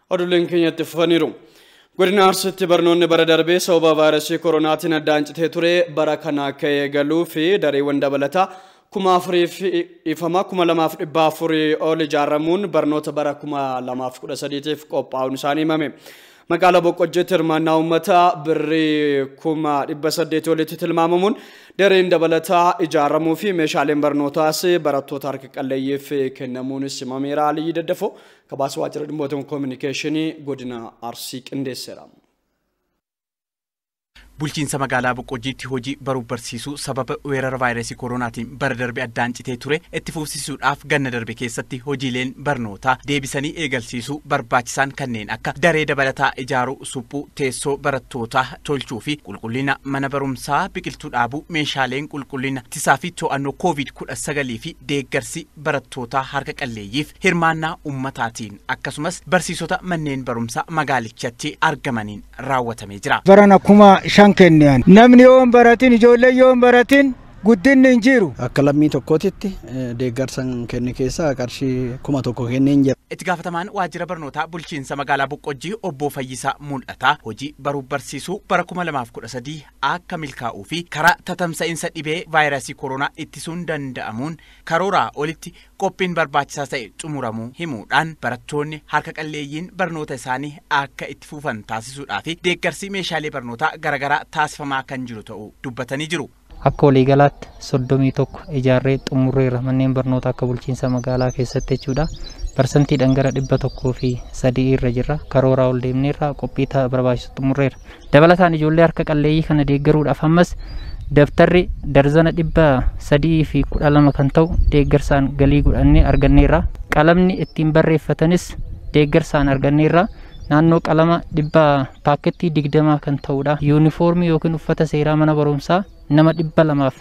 Oduuleen keenyatti fufaniiru. Godina Arsiitti barnoonni bara darbee sababa vaayirasii koronaatiin addaan citee ture bara kana akka eegaluu fi dareewwan dabalataa 2,400 ol ijaaramuun barnoota bara 2013 qophaa'uun isaanii himame. Magaalaa Boqqojjeetti hirmaannaa uummataa birrii 800 olitti tilmaamamuun dareen dabalataa ijaaramuu fi meeshaaleen barnootaas barattoota harka qalleeyyiif kennamuunis himameera. Aliyyi Daddafoo gabaasa waajjira dhimmoota koominikeeshinii godina Arsii qindeesseera. Bulchiinsa magaalaa Boqqojjiitti hojii baruuf barsiisuu sababa weerara vaayirasii koronaatiin bara darbe addaan citee ture itti fufsiisuudhaaf ganna darbe keessatti hojiileen barnootaa deebisanii eegalsiisuu barbaachisaan kanneen akka daree dabalataa ijaaruu, suphuu, teessoo barattootaa tolchuu fi qulqullina mana barumsaa biqiltuu dhaabuu, meeshaaleen qulqullina ittisaa fi to'annoo COVID-19 fi deeggarsi barattootaa harka qalleeyyiif hirmaannaa ummataatiin akkasumas barsiisota manneen barumsaa magaalichatti argamaniin raawwatamee jira. Kenniyan namni yoo baratin ijoollee yoo baratin guddinni hin jiru. Akka lammii tokkootitti deeggarsan kenne keessaa qarshii 1,000 kenneen jira. Itti gaafatamaan waajjira barnootaa bulchiinsa magaalaa Boqqojjii obbo Fayyisaa Mul'ataa hojii baruuf barsiisuu bara 2013 akka milkaa'uu fi karaa tatamsa'insa dhibee vaayirasii koronaa ittisuun danda'amuun karooraa olitti qophiin barbaachisaa ta'e xumuramuu himuudhaan barattoonni harka qalleeyyiin barnoota isaanii akka itti fufan taasisuudhaa fi deeggarsi meeshaalee barnootaa garaagaraa taasifamaa kan jiru ta'uu dubbatanii jiru. Akka waliigalaatti 31 ijaarree xumurreerra manneen barnootaa akka bulchiinsa magaalaa keessatti jechuudha. Parsantiidhaan gara 103 irra jirra. Karooraa ol deemneerra qophii barbaachisu xumurreerra. Dabalataan ijoollee harka qalleeyyii kana deeggaruudhaaf ammas daftarri darzana 312 kan ta'u deeggarsaan galii godhannee arganneerra. Qalamni ittiin barreeffatanis deeggarsaan arganneerra. Naannoo qalama paakkeettii 20 kan ta'udha. Yuunifoormii yookiin uffata seeraa mana barumsaa nama 200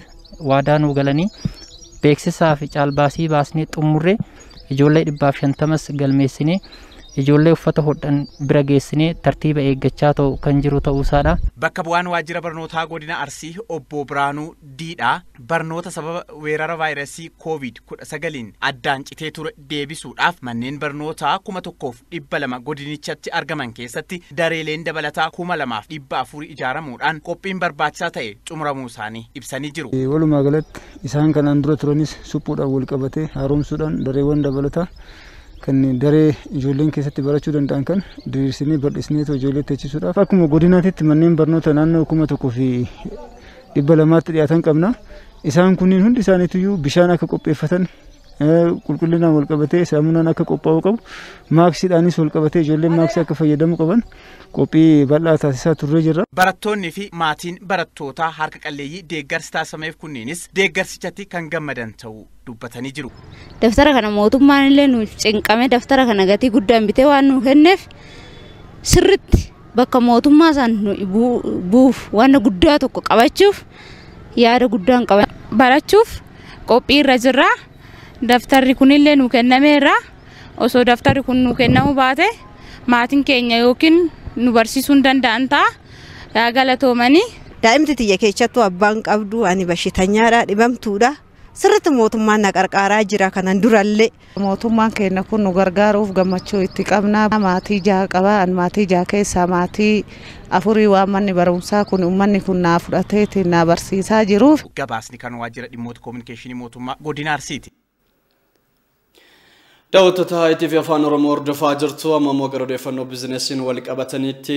waadaa nuu galanii beeksisaa fi caalbaasii baasnee xumurree ijoollee 150 galmeessinee ijoollee uffata hodhan bira geessinee tartiiba eeggachaa ta'u kan jiru ta'uusaadha. Bakka bu'aan waajjira barnootaa godina Arsii obbo Biraanuu Diidhaa barnoota sababa weerara vaayirasii COVID-19 addaan citee ture deebisuudhaaf manneen barnootaa 1,200 godinichatti argaman keessatti dareeleen dabalataa 2,400 ijaaramuudhaan qophiin barbaachisaa ta'e xumuramuu isaanii ibsanii jiru. Walumaa galatti isaan kanaan dura turanis suphuudhaan wal qabatee haaromsuudhaan dareewwan dabalataa kan daree ijoolleen keessatti barachuu danda'an kan diriirsinee bal'isnee ijoollee teechisuudhaaf akkuma godinaatti manneen barnoota naannoo 1,200tti dhiyaatan qabna. Isaan kunniin hundi isaaniitu bishaan akka qopheeffatan qulqullinaan wal qabatee saamunaan akka qophaa'u qabu maaksiidhaanis wal qabatee ijoolleen maaksii akka fayyadamu qaban qophii bal'aa taasisaa turree jirra. Barattoonni fi maatiin barattootaa harka qalleeyyii deeggarsi taasifameef kunniinis deeggarsichatti kan gammadan ta'uu dubbatanii jiru. Daftara kana mootummaan illee nuuf cinqame daftara kana gatii guddaan bitee waan nuuf kenneef sirriitti bakka mootummaa isaan buuf waan guddaa tokko qabachuuf yaada guddaan barachuuf qophii irra jirra. Daftarri kunillee nu kennameera. osoo daftarri kun nu kennamu baate maatiin keenya yookiin nu barsiisuu hin danda'an ta'a. Yaa galatoomanii. Daa'imti tiyya keessattuu abbaan qabdu ani bashitanyaadha dhibamtuudha. Sirriitti mootummaan na qarqaaraa jira kanan durallee. Mootummaan keenya kun nu gargaaruuf gammachuu itti qabna. Maatii jaha qaba. Maatii jaha keessaa maatii afurii waan manni barumsaa kun uummanni kun naa fudhateetiin na barsiisaa jiruuf. Gabaasni kan waajjira dhimmoota koominikeeshinii mootummaa godina Arsiiti. Daawwattoota ITV Afaan Oromoo hordofaa jirtu amma immoo gara odeeffannoo biizinesiin wal qabataniitti